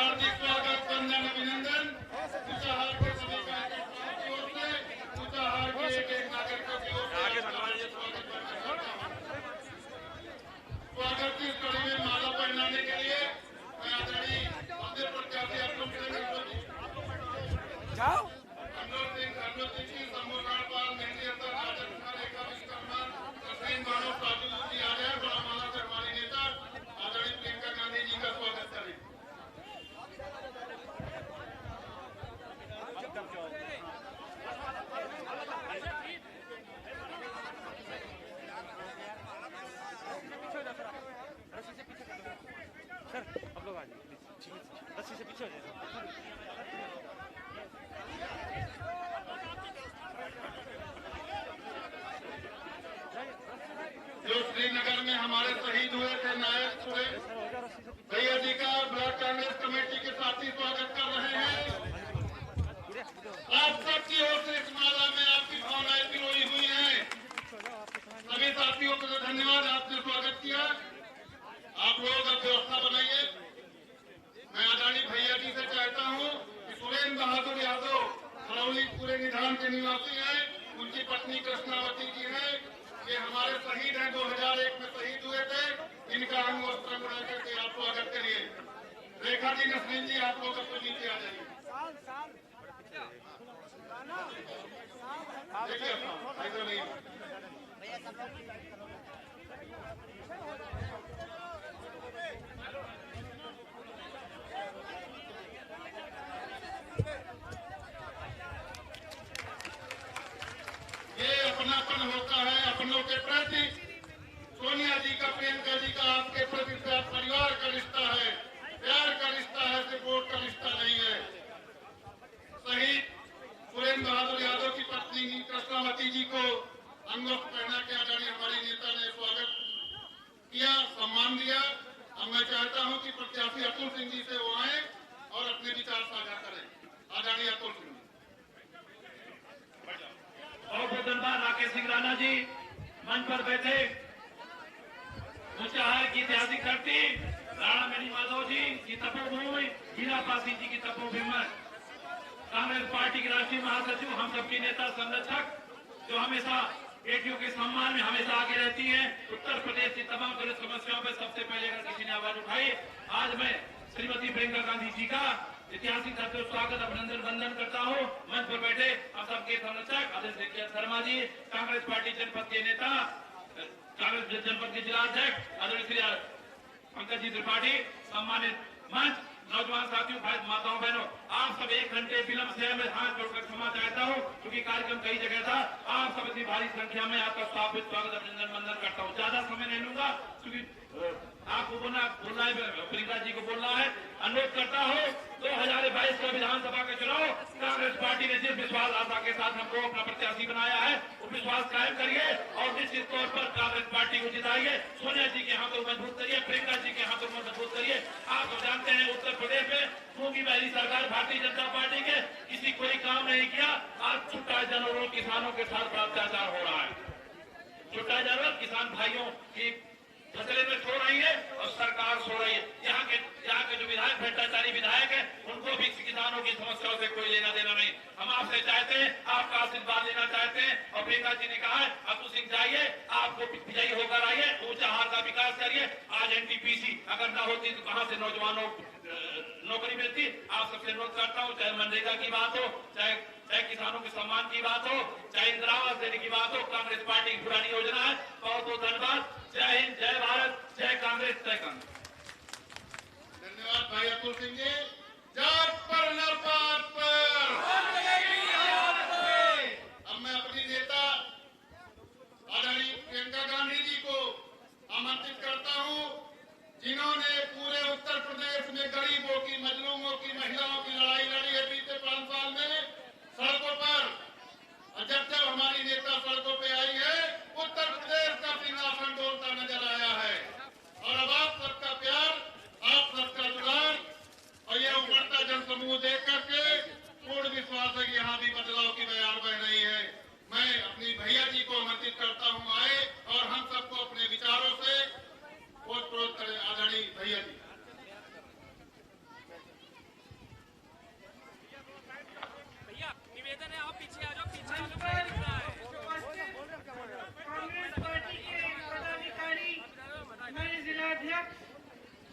हार्दिक स्वागत, वंदन, अभिनंदन। कुचाहार के सभी कार्यकर्ताओं की ओर से, कुचाहार के एक नागरिकों की ओर से स्वागत की इस कड़ी में माला पहनाने के लिए मैं आदरणीय मंदिर प्रत्याशी अतुल सिंह जी, समूह पाल, मेहंदी अतर, राजा कुमार, रेखा विश्वकर्मा, तस्लीम बानो, साधु जी आ रहे हैं। बड़ा माला से हमारी नेता आदरणीय प्रियंका गांधी जी का स्वागत करें। सर आप लोग आ जाइए, रस्सी से पीछे हो जाइए। जो श्रीनगर में हमारे शहीद हुए थे नायक भैया जी का ब्लॉक कांग्रेस कमेटी के साथी स्वागत कर रहे हैं। आप सबकी ओर से इस माला में आपकी भावनाएं पिरोई हुई हैं। सभी साथियों को धन्यवाद, आपने स्वागत किया। आप लोग अब व्यवस्था बनाइए। मैं आदरणीय भैया जी से चाहता हूं कि सुरेंद्र बहादुर यादव खरौली पूरे निधान के निवासी हैं, उनकी पत्नी कृष्णावती जी हैं, ये हमारे शहीद हैं, 2001 में शहीद हुए थे। इनका अंग वस्त्र बना करके आप स्वागत करिए। रेखा जी, नसरीन जी, आप लोग अपने नीचे आ जाइए। देखिए ऐसा नहीं, ये अपनापन होता है अपनों के प्रति। सोनिया जी का, प्रियंका जी का आपके प्रति परिवार का रिश्ता है, प्यार का रिश्ता है, सिर्फ वोट का रिश्ता नहीं है। शहीद सुरेंद्र बहादुर यादव की पत्नी कृष्णावती जी को अंगवस्त्र पहना के आदरणीय हमारी नेता ने स्वागत किया, सम्मान दिया। अब मैं चाहता हूं कि प्रत्याशी अतुल सिंह जी से वो आए और अपने विचार साझा करें। आदरणीय अतुल सिंह। बहुत बहुत धन्यवाद। राकेश सिंह राणा जी मंच पर बैठे। कुचाहार की ऐतिहासिक धरती राणा मेनी माधव जी की तपोभूमि, हीरा पासी जी की तपोभूमि, कांग्रेस पार्टी के राष्ट्रीय महासचिव, हम सबकी नेता संरक्षक, जो हमेशा बेटियों के सम्मान में हमेशा आगे रहती हैं। उत्तर प्रदेश की तमाम दलित समस्याओं पर सबसे पहले अगर किसी ने आवाज उठाई, आज मैं श्रीमती प्रियंका गांधी जी का ऐतिहासिक धरती स्वागत, अभिनंदन, वंदन करता हूँ। मंच पर बैठे हम सबके संरक्षक आदरणीय शर्मा जी, कांग्रेस पार्टी जनपद के नेता, कांग्रेस जनपद के जिला अध्यक्ष आदरणीय श्री पंकज जी त्रिपाठी, सम्मानित मंच, नौजवान साथियों, भाई माताओं बहनों, आप सब 1 घंटे विलंब से मैं हाथ जोड़कर क्षमा चाहता हूँ क्योंकि कार्यक्रम कई जगह था। आप सब इतनी भारी संख्या में आपका स्वागत, अभिनंदन, वंदन करता हूँ। ज्यादा समय नहीं लूंगा क्योंकि आपको बोलना है, प्रियंका जी को बोलना है। अनुरोध करता हूँ 2022 का विधानसभा का चुनाव कांग्रेस पार्टी ने जिस विश्वास आशा के साथ हमको अपना प्रत्याशी बनाया है, वो विश्वास कायम करिए और निश्चित तौर पर कांग्रेस पार्टी को जिताइए। सोनिया जी के हाथों मजबूत करिए, प्रियंका जी के हाथों मजबूत करिए। आप तो जानते हैं उत्तर प्रदेश में मूंगी पहली सरकार भारतीय जनता पार्टी के किसी कोई काम नहीं किया। आज छुट्टा जानवरों किसानों के साथ अत्याचार हो रहा है। छुट्टा जानवर किसान भाइयों की फसलें में सो रही है और सरकार सो रही है। यहाँ के जो विधायक भ्रष्टाचारी विधायक है, उनको भी किसानों की समस्याओं से कोई लेना देना नहीं। हम आपसे चाहते हैं, आपका आशीर्वाद लेना चाहते हैं और प्रियंका जी ने कहा है अतुल सिंह जाइए, आपको विजयी होकर आइए, ऊंचाहार का विकास करिए। आज एनटीपीसी अगर ना होती तो कहां से नौजवानों नौकरी मिलती। आप सबसे अनुरोध करता हूँ, चाहे मनरेगा की बात हो, चाहे किसानों के सम्मान की बात हो, चाहे इंदिरा आवास देने की बात हो, कांग्रेस पार्टी की पुरानी योजना है। बहुत बहुत धन्यवाद। जय हिंद, जय भारत, जय कांग्रेस, जय कांग्रेस। धन्यवाद भाई अतुल सिंह जी। जात पर न पात पर। अब मैं अपनी नेता आदरणीय प्रियंका गांधी जी को आमंत्रित करता हूं, जिन्होंने पूरे उत्तर प्रदेश में गरीबों की, मजलूमों की, महिलाओं की लड़ाई लड़ी है बीते 5 साल में सड़कों पर। जब हमारी नेता सड़कों पे आई है, उत्तर प्रदेश का सिंहासन डोलता नजर आया है। और अब आप सबका प्यार, आप सबका दुलार और यह उमड़ता जनसमूह देख करके पूर्ण विश्वास है कि यहाँ भी बदलाव की बयार बह रही है। मैं अपनी भैया जी को आमंत्रित करता हूँ, आए और हम सबको अपने विचारों से ओत प्रोत करें। आदरणीय भैया जी।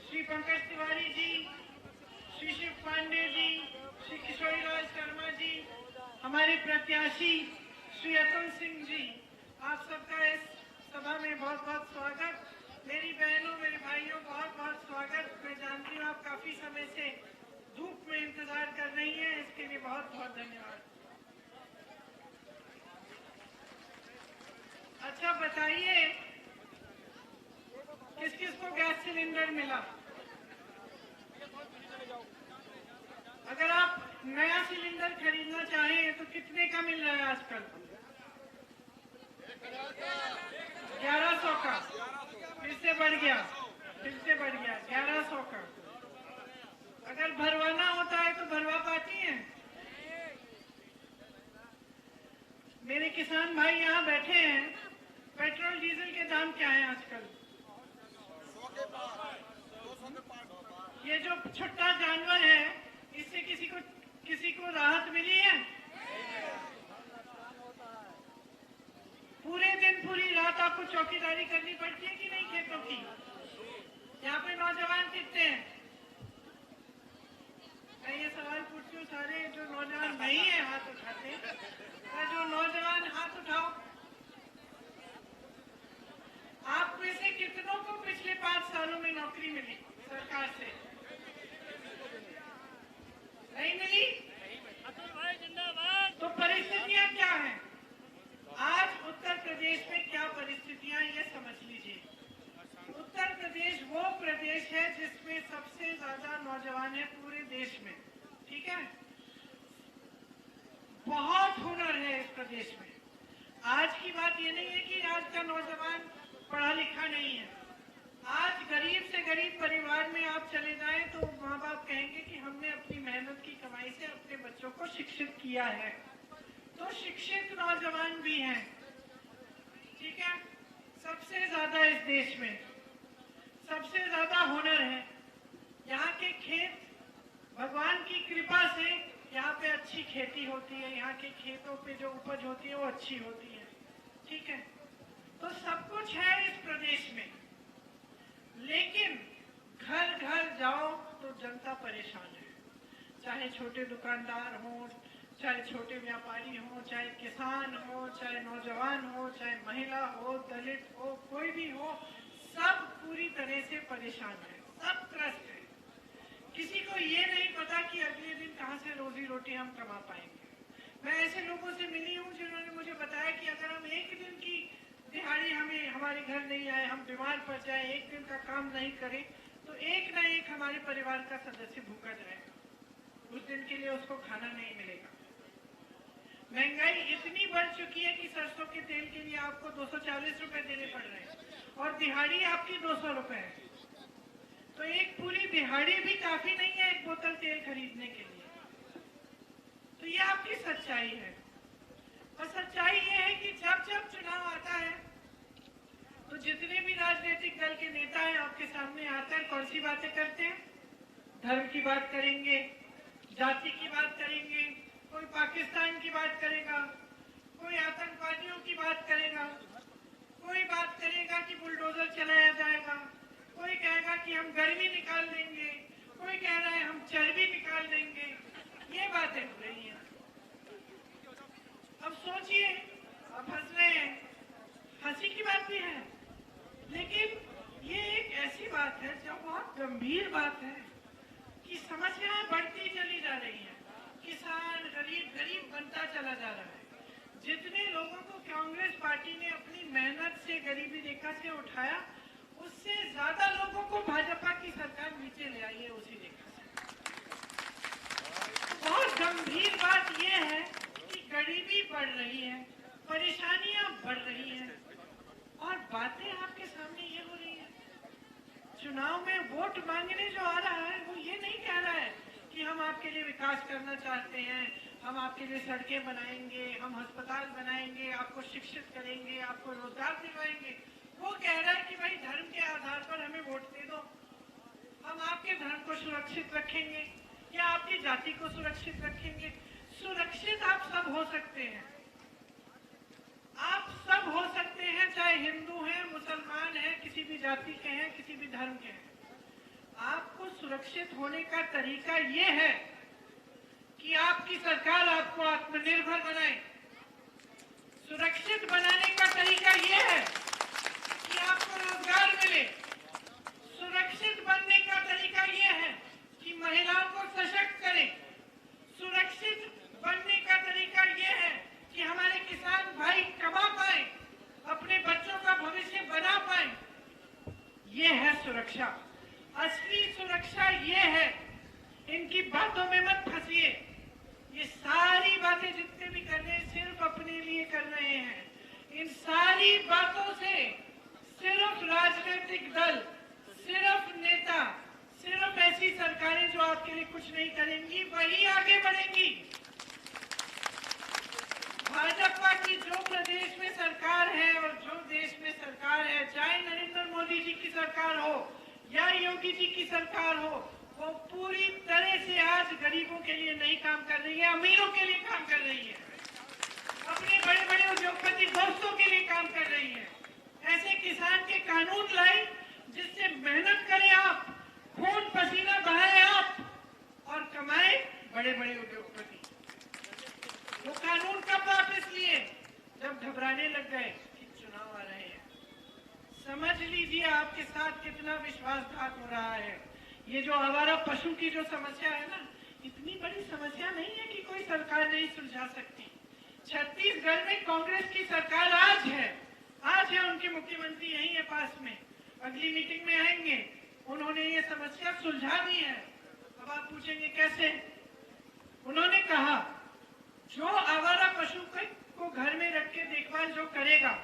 श्री पंकज तिवारी जी, श्री शिव पांडे जी, श्री किशोरी लाल शर्मा जी, हमारे प्रत्याशी श्री अतुल सिंह जी, आप सबका इस सभा में बहुत बहुत स्वागत। मेरी बहनों, मेरे भाइयों, बहुत बहुत स्वागत। मैं जानती हूँ आप काफी समय से धूप में इंतजार कर रही हैं, इसके लिए बहुत बहुत धन्यवाद। अच्छा बताइए, किस किस को गैस सिलेंडर मिला? अगर आप नया सिलेंडर खरीदना चाहें तो कितने का मिल रहा है आजकल? 1100 का। फिर से बढ़ गया 1100 का। अगर भरवाना होता है तो भरवा पाती हैं? मेरे किसान भाई यहाँ बैठे हैं, पेट्रोल डीजल के दाम क्या हैं आजकल? ये जो छोटा जानवर है, इससे किसी को राहत मिली है? पूरे दिन पूरी रात आपको चौकीदारी करनी पड़ती है कि नहीं खेतों की? यहाँ पे नौजवान कितने हैं? मैं ये सवाल पूछती हूँ, सारे जो नौजवान नहीं है हाथ उठाते, जो नौजवान हाथ उठाओ। आप में से कितनों को पिछले 5 सालों में नौकरी मिली सरकार से? नहीं मिली? तो परिस्थितियां क्या हैं आज उत्तर प्रदेश में? क्या परिस्थितियां, ये समझ लीजिए। उत्तर प्रदेश वो प्रदेश है जिसमें सबसे ज्यादा नौजवान है पूरे देश में, ठीक है? बहुत हुनर है इस प्रदेश में। आज की बात ये नहीं है कि आज का नौजवान पढ़ा लिखा नहीं है। आज गरीब से गरीब परिवार में आप चले जाएं तो माँ बाप कहेंगे कि हमने अपनी मेहनत की कमाई से अपने बच्चों को शिक्षित किया है। तो शिक्षित नौजवान भी हैं, ठीक है? सबसे ज्यादा इस देश में सबसे ज्यादा हुनर है। यहाँ के खेत, भगवान की कृपा से यहाँ पे अच्छी खेती होती है। यहाँ के खेतों पे जो उपज होती है वो अच्छी होती है, ठीक है? तो सब कुछ है इस प्रदेश में, लेकिन घर घर जाओ तो जनता परेशान है। चाहे छोटे दुकानदार हो, चाहे छोटे व्यापारी हो, चाहे किसान हो, चाहे नौजवान हो, चाहे महिला हो, दलित हो, कोई भी हो, सब पूरी तरह से परेशान है, सब त्रस्त है। किसी को ये नहीं पता कि अगले दिन कहाँ से रोजी रोटी हम कमा पाएंगे। मैं ऐसे लोगों से मिली हूँ जिन्होंने मुझे बताया कि अगर हम एक दिन की दिहाड़ी हमें हमारे घर नहीं आए, हम बीमार पड़ जाए, एक दिन का काम नहीं करें, तो एक ना एक हमारे परिवार का सदस्य भूखा जाएगा। उस दिन के लिए उसको खाना नहीं मिलेगा। महंगाई इतनी बढ़ चुकी है कि सरसों के तेल के लिए आपको 240 रुपए देने पड़ रहे हैं और दिहाड़ी आपकी 200 रुपए है। तो एक पूरी दिहाड़ी भी काफी नहीं है एक बोतल तेल खरीदने के लिए। तो ये आपकी सच्चाई है। और सच्चाई ये है कि जब जब चुनाव आता है तो जितने भी राजनीतिक दल के नेता हैं आपके सामने आते हैं, कौन सी बातें करते हैं? धर्म की बात करेंगे, जाति की बात करेंगे, कोई पाकिस्तान की बात करेगा, कोई आतंकवादियों की बात करेगा, कोई बात करेगा कि बुलडोजर चलाया जाएगा, कोई कहेगा कि हम गर्मी निकाल देंगे, कोई कह रहा है हम चर्बी निकाल देंगे। ये बातें हो रही हैं। अब सोचिए, अब हंस रहे हैं, हंसी की बात भी है, लेकिन ये एक ऐसी बात है जो बहुत गंभीर बात है कि समस्याएं बढ़ती चली जा रही हैं। किसान गरीब बनता चला जा रहा है। जितने लोगों को कांग्रेस पार्टी ने अपनी मेहनत से गरीबी रेखा से उठाया, उससे ज्यादा लोगों को भाजपा की सरकार नीचे ले आई है उसी रेखा से। बहुत गंभीर बात यह है कि गरीबी बढ़ रही है, परेशानियां बढ़ रही हैं और बातें आपके सामने ये हो रही है। चुनाव में वोट मांगने जो आ रहा है वो ये नहीं कह रहा है कि हम आपके लिए विकास करना चाहते हैं, हम आपके लिए सड़कें बनाएंगे, हम अस्पताल बनाएंगे, आपको शिक्षित करेंगे, आपको रोजगार दिलवाएंगे। वो कह रहा है कि भाई धर्म के आधार पर हमें वोट दे दो, हम आपके धर्म को सुरक्षित रखेंगे या आपकी जाति को सुरक्षित रखेंगे। सुरक्षित आप सब हो सकते हैं, आप सब हो सकते हैं, चाहे हिंदू हैं, मुसलमान हैं, किसी भी जाति के हैं, किसी भी धर्म के हैं। आपको सुरक्षित होने का तरीका ये है कि आपकी सरकार आपको आत्मनिर्भर बनाए। सुरक्षित बनाने का तरीका ये है कि आपको रोजगार मिले। सुरक्षित बनने का तरीका ये है कि महिलाओं को सशक्त करें। सुरक्षित बनने का तरीका ये है कि हमारे किसान भाई कमा पाए, अपने बच्चों का भविष्य बना पाए। ये है सुरक्षा। असली सुरक्षा ये है। इनकी बातों में मत फंसिए। ये सारी बातें जितने भी कर रहे हैं सिर्फ अपने लिए कर रहे हैं। इन सारी बातों से सिर्फ राजनीतिक दल, सिर्फ नेता, सिर्फ ऐसी सरकारें जो आपके लिए कुछ नहीं करेंगी वही आगे बढ़ेंगी। भाजपा की जो प्रदेश में सरकार है और जो देश में सरकार है, चाहे नरेंद्र मोदी जी की सरकार हो या योगी जी की सरकार हो, वो पूरी तरह से आज गरीबों के लिए नहीं काम कर रही है, अमीरों के लिए काम कर रही है, अपने बड़े बड़े उद्योगपति दोस्तों के लिए काम कर रही है। ऐसे किसान के कानून लाई जिससे मेहनत करें आप, खून पसीना बहाए आप और कमाए बड़े बड़े उद्योगपति। वो कानून कब वापस लिए? जब घबराने लग गए कि चुनाव आ रहे हैं। समझ लीजिए आपके साथ कितना विश्वासघात हो रहा है। ये जो आवारा पशु की जो समस्या है ना, इतनी बड़ी समस्या नहीं है कि कोई सरकार नहीं सुलझा सकती। छत्तीसगढ़ में कांग्रेस की सरकार आज है उनके मुख्यमंत्री यही है पास में, अगली मीटिंग में आएंगे। उन्होंने ये समस्या सुलझा दी है। अब आप पूछेंगे कैसे? उन्होंने कहा जो आवारा पशु को घर में रख के देखभाल जो करेगा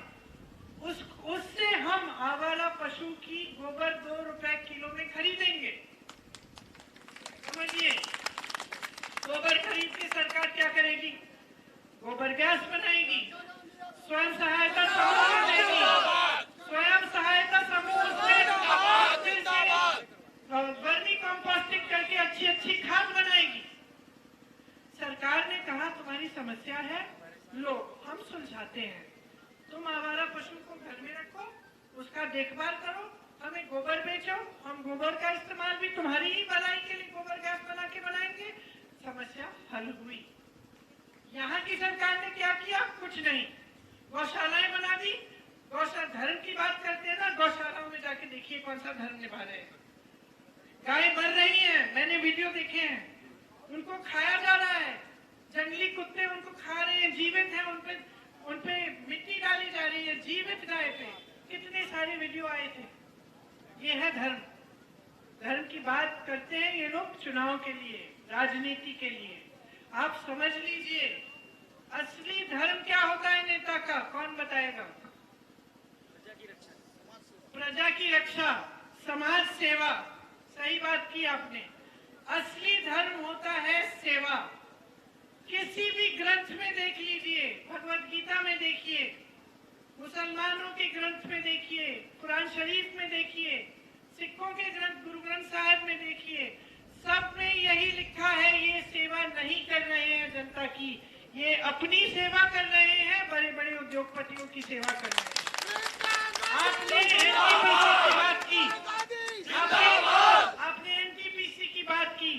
उससे हम आवारा पशु की गोबर 2 रुपए किलो में खरीदेंगे। समझिए, गोबर खरीद के सरकार क्या करेगी? गोबर गैस बनाएगी, स्वयं सहायता समूह बनेगी, स्वयं सहायता समूह वर्मी कंपोस्टिंग करके अच्छी अच्छी खाद बनाएगी। सरकार ने कहा तुम्हारी समस्या है, लो हम सुलझाते हैं। तुम आवारा पशु को घर में रखो, उसका देखभाल करो, हमें गोबर बेचो, हम गोबर का इस्तेमाल भी तुम्हारी ही भलाई के लिए गोबर गैस बना के बनाएंगे। समस्या हल हुई। यहाँ की सरकार ने क्या किया? कुछ नहीं। गौशालाएं बना दी। गौशाला धर्म की बात करते हैं ना, गौशालाओं में जाके देखिए कौन सा धर्म निभा रहे हैं। गाय मर रही है, मैंने वीडियो देखे हैं, उनको खाया जा रहा है, जंगली कुत्ते उनको खा रहे हैं, जीवित है, उनपे मिट्टी डाली जा रही है, जीवित गाय पे कितने सारे वीडियो आए थे। ये है धर्म। धर्म की बात करते हैं ये लोग चुनाव के लिए, राजनीति के लिए। आप समझ लीजिए असली धर्म क्या होता है नेता का, कौन बताएगा? प्रजा की रक्षा, समाज सेवा। सही बात की आपने। असली धर्म होता है सेवा। किसी भी ग्रंथ में देख लीजिए, भगवत गीता में देखिए, मुसलमानों के ग्रंथ में देखिए, कुरान शरीफ में देखिए, सिखों के ग्रंथ गुरु ग्रंथ साहिब में देखिए, सब में यही लिखा है ये सेवा नहीं कर रहे हैं जनता की, ये अपनी सेवा कर रहे हैं, बड़े बड़े उद्योगपतियों की सेवा कर रहे हैं। आपने एनटीपीसी की बात की, आपने एनटीपीसी की बात की।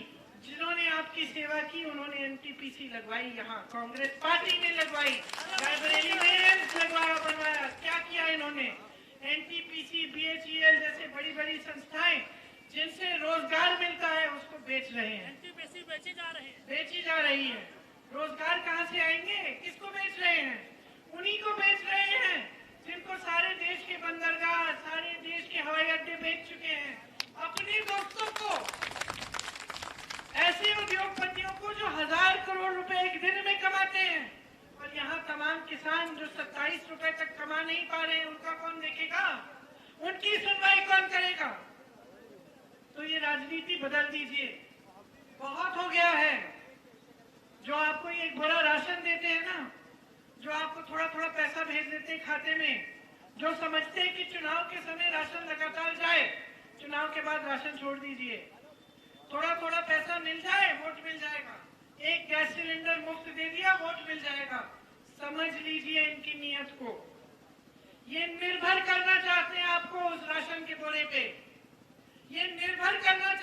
जिन्होंने आपकी सेवा की उन्होंने एनटीपीसी लगवाई, यहाँ कांग्रेस पार्टी ने लगवाई, रायबरेली में एम्स लगवाया बनवाया। क्या किया इन्होंने? एनटीपीसी, बीएचईएल जैसे बड़ी बड़ी संस्थाएं जिनसे रोजगार मिलता है उसको बेच रहे हैं। एनटीपीसी बेची जा रही है। रोजगार कहाँ से आएंगे? किसको बेच रहे हैं? उन्हीं को बेच रहे हैं जिनको सारे देश के बंदरगाह, सारे देश के हवाई अड्डे बेच चुके हैं अपने दोस्तों को, ऐसे उद्योगपतियों को जो 1000 करोड़ रुपए एक दिन में कमाते हैं। और यहाँ तमाम किसान जो 27 रुपए तक कमा नहीं पा रहे हैं, उनका कौन देखेगा? उनकी सुनवाई कौन करेगा? तो ये राजनीति बदल दीजिए। बहुत हो गया है। जो आपको एक बोरा राशन देते हैं ना, जो आपको थोड़ा थोड़ा पैसा भेज देते हैं खाते में, जो समझते हैं कि चुनाव के समय राशन लगातार जाए, चुनाव के बाद राशन छोड़ दीजिए, थोड़ा थोड़ा पैसा मिल जाए वोट मिल जाएगा, एक गैस सिलेंडर मुफ्त दे दिया वोट मिल जाएगा। समझ लीजिए इनकी नीयत को। ये निर्भर करना चाहते हैं आपको उस राशन के बोरे पे, ये निर्भर करना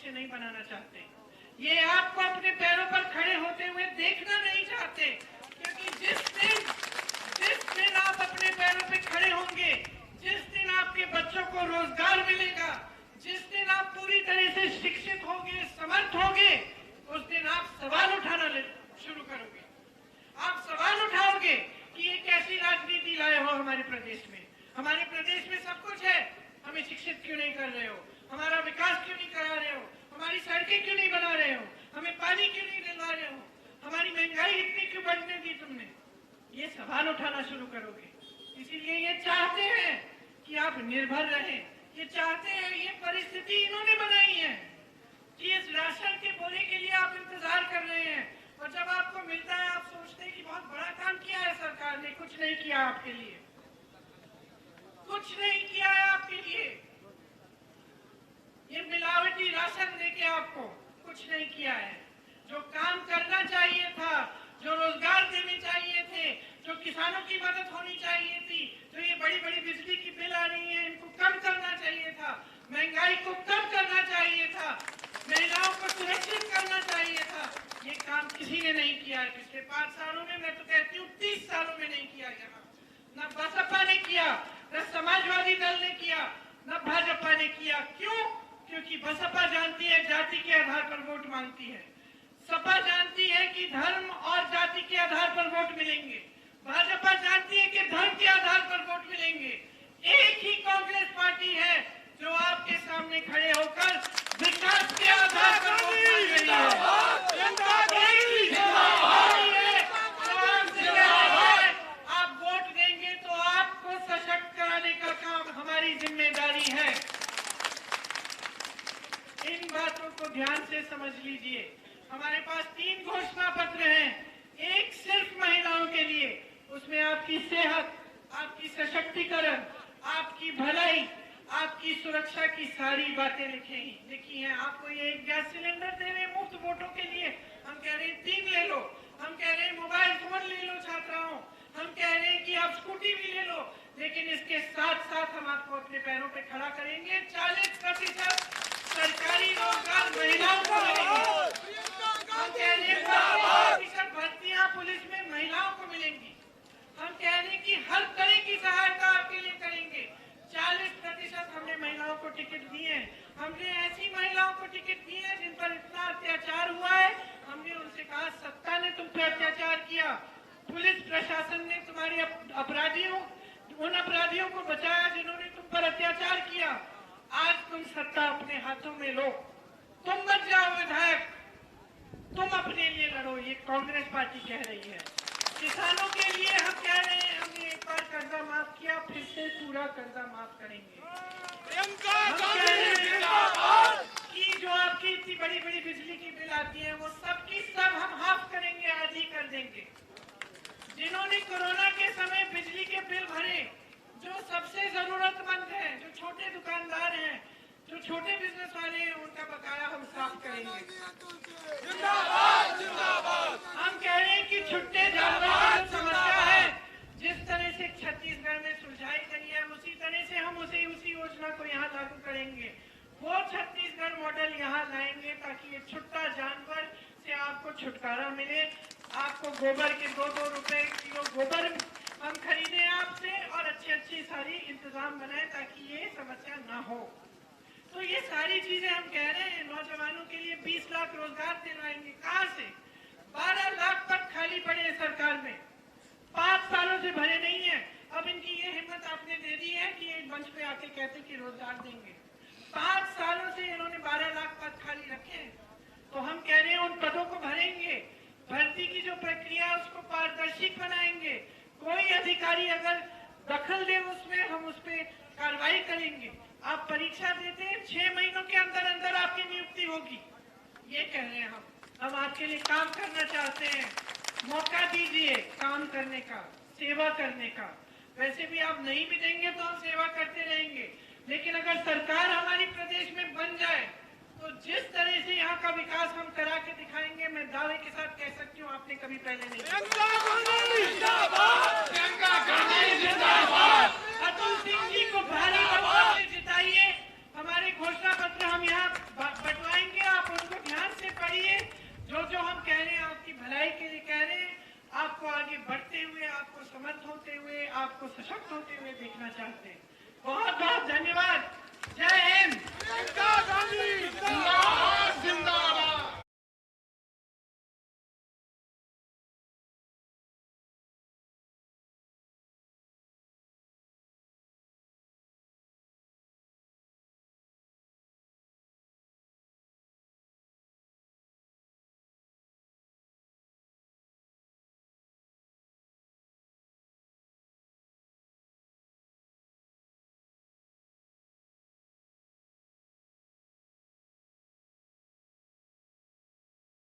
से नहीं बनाना चाहते, ये आपको अपने पैरों पर खड़े होते हुए देखना नहीं चाहते, क्योंकि जिस दिन आप अपने पैरों पे खड़े होंगे, जिस दिन आपके बच्चों को रोजगार मिलेगा, जिस दिन आप पूरी तरह से शिक्षित होंगे, समर्थ होंगे, उस दिन आप सवाल उठाना शुरू करोगे। आप सवाल उठाओगे कि ये कैसी राजनीति लाए हो हमारे प्रदेश में। हमारे प्रदेश में सब कुछ है, हमें शिक्षित क्यों नहीं कर रहे हो, हमारा विकास क्यों नहीं करा रहे हो, हमारी सड़कें क्यों नहीं बना रहे हो, हमें पानी क्यों नहीं दिलवा रहे हो, हमारी महंगाई इतनी क्यों बढ़ने दी तुमने। ये सवाल उठाना शुरू करोगे। इसीलिए ये चाहते हैं कि आप निर्भर रहें, ये चाहते हैं, ये परिस्थिति इन्होंने बनाई है कि इस राशन के बोरे के लिए आप इंतजार कर रहे हैं, और जब आपको मिलता है आप सोचते हैं कि बहुत बड़ा काम किया है सरकार ने। कुछ नहीं किया आपके लिए, कुछ नहीं किया है आपके लिए। ये मिलावटी राशन देके आपको कुछ नहीं किया है। जो काम करना चाहिए था, जो रोजगार देने चाहिए थे, जो किसानों की मदद होनी चाहिए थी, जो ये बड़ी बड़ी बिजली की बिल आ रही है इनको कम करना चाहिए था, महंगाई को कम करना चाहिए था, महिलाओं को सुरक्षित करना चाहिए था, ये काम किसी ने नहीं किया है पिछले 5 सालों में। मैं तो कहती हूँ 30 सालों में नहीं किया यहाँ। न बसपा ने किया, न समाजवादी दल ने किया, न भाजपा ने किया। क्यों? क्योंकि बसपा जानती है जाति के आधार पर वोट मांगती है, सपा जानती है कि धर्म और जाति के आधार पर वोट मिलेंगे, भाजपा जानती है कि धर्म के आधार पर वोट मिलेंगे। एक ही कांग्रेस पार्टी है जो आपके सामने खड़े होकर विकास के आधार पर वोट मांग रही है। आप वोट देंगे तो आपको सशक्त कराने का काम हमारी जिम्मेदारी है। इन बातों को ध्यान से समझ लीजिए। हमारे पास 3 घोषणा पत्र हैं, एक सिर्फ महिलाओं के लिए, उसमें आपकी सेहत, आपकी सशक्तिकरण, आपकी भलाई, आपकी सुरक्षा की सारी बातें लिखी हैं। आपको ये एक गैस सिलेंडर दे रहे हैं मुफ्त वोटों के लिए, हम कह रहे हैं 3 ले लो, हम कह रहे हैं मोबाइल फोन ले लो छात्राओं, हम कह रहे हैं कि आप स्कूटी भी ले लो, लेकिन इसके साथ साथ हम आपको अपने पैरों पे खड़ा करेंगे। 40% सरकारी रोजगार महिलाओं को मिलेंगे। हम कह रहे हैं 40% भर्तियां पुलिस में महिलाओं को मिलेंगी। हम कह रहे हैं कि हर तरह की सहायता आपके लिए करेंगे। 40% हमने महिलाओं को टिकट दिए हैं। हमने ऐसी महिलाओं को टिकट दिए हैं जिन पर इतना अत्याचार हुआ है, हमने उनसे कहा सत्ता ने तुम पर अत्याचार किया, पुलिस प्रशासन ने तुम्हारे उन अपराधियों को बचाया जिन्होंने तुम पर अत्याचार किया। आज तुम सत्ता अपने हाथों में लो, तुम मत जाओ विधायक, तुम अपने लिए लड़ो। ये कांग्रेस पार्टी कह रही है। किसानों के लिए हम कह रहे हैं, हमने एक बार कर्जा माफ किया, फिर से पूरा कर्जा माफ करेंगे। हम कह रहे हैं कि जो आपकी इतनी बड़ी बड़ी बिजली की बिल आती है वो सब की सब हम हाफ करेंगे, आज ही कर देंगे। जिन्होंने कोरोना के समय बिजली के बिल भरे, जो सबसे जरूरतमंद हैं, जो छोटे दुकानदार हैं, जो छोटे बिजनेस वाले हैं, उनका बकाया हम साफ करेंगे। हम कह रहे हैं कि छुट्टे जानवरों की समस्या है, जिस तरह से छत्तीसगढ़ में सुलझाई गई है, उसी तरह से हम उसी योजना को यहाँ लागू करेंगे। वो छत्तीसगढ़ मॉडल यहाँ लाएंगे ताकि ये छुट्टा जानवर से आपको छुटकारा मिले। आपको गोबर के 2-2 रुपए किलो गोबर हम खरीदे आपसे, और अच्छी सारी इंतजाम बनाए ताकि ये समस्या ना हो। तो ये सारी चीजें हम कह रहे हैं। नौजवानों के लिए 20 लाख रोजगार दिलाएंगे। कहाँ से? 12 लाख पद खाली पड़े हैं सरकार में, 5 सालों से भरे नहीं है। अब इनकी ये हिम्मत आपने दे दी है कि एक मंच पे आके कहते कि रोजगार देंगे। 5 सालों से इन्होंने 12 लाख पद खाली रखे हैं। तो हम कह रहे हैं उन पदों को भरेंगे। भर्ती की जो प्रक्रिया है उसको पारदर्शी बनाएंगे। कोई अधिकारी अगर दखल दे उसमें, हम उस पर कार्रवाई करेंगे। आप परीक्षा देते हैं, 6 महीनों के अंदर अंदर आपकी नियुक्ति होगी। ये कह रहे हैं हम आपके लिए काम करना चाहते हैं। मौका दीजिए काम करने का, सेवा करने का। वैसे भी आप नहीं भी देंगे तो हम सेवा करते रहेंगे, लेकिन अगर सरकार हमारी प्रदेश में बन जाए तो जिस तरह से यहाँ का विकास हम करा के दिखाएंगे, मैं दावे के साथ कह सकती हूँ आपने कभी पहले नहीं। अतुल सिंह जी को भारी बहुमत से जिताइए। हमारे घोषणा पत्र हम यहाँ बंटवाएंगे आपको सशक्त होते हुए देखना चाहते हैं। बहुत बहुत धन्यवाद। जय हिंद।